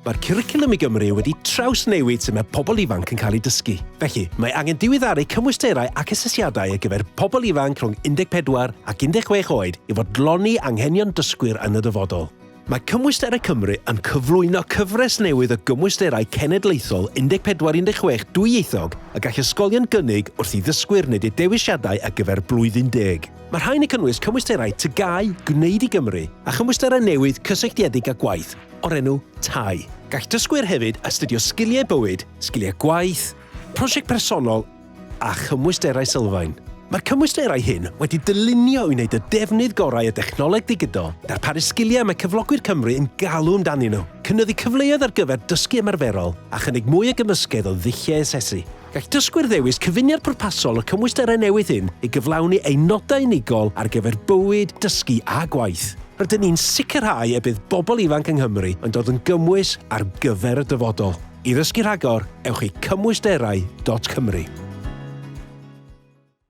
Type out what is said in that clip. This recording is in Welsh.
Mae'r cwricwlwm i Gymru wedi trawsnewid sut mae pobl ifanc yn cael ei dysgu. Felly, mae angen diweddaru cymwysterau ac asesiadau ar gyfer pobl ifanc rhwng 14 ac 16 oed i fodloni anghenion dysgwyr yn y dyfodol. Mae Cymwysterau Cymru yn cyflwyno cyfres newydd o gymwysterau cenedlaethol 14-16 dwyieithog a gall ysgolion gynnig wrth i ddysgwyr wneud eu dewisiadau ar gyfer blwyddyn 10. Mae'r rhain yn cynnwys cymwysterau tygau gwneud i Gymru a chymwysterau newydd cysylltiedig â gwaith o'r enw TAI. Gall dysgwyr hefyd astudio sgiliau bywyd, sgiliau gwaith, prosiect personol a chymwysterau sylfaen. Mae'r cymwysterau hyn wedi dylunio i wneud y defnydd gorau y dechnoleg digidol, darparu sgiliau mae cyflogwyr Cymru yn galw amdanyn nhw, cynyddu cyfleoedd ar gyfer dysgu ymarferol a chynnig mwy o gymysgedd o ddulliau asesu. Gall dysgwyr ddewis cyfuniad pwrpasol o cymwysterau newydd hyn i gyflawni nodau unigol ar gyfer bywyd, dysgu a gwaith. Rydyn ni'n sicrhau y bydd bobl ifanc yng Nghymru yn dod yn gymwys ar gyfer y dyfodol. I ddysgu rhagor, ewch i cymwysterau.cymru.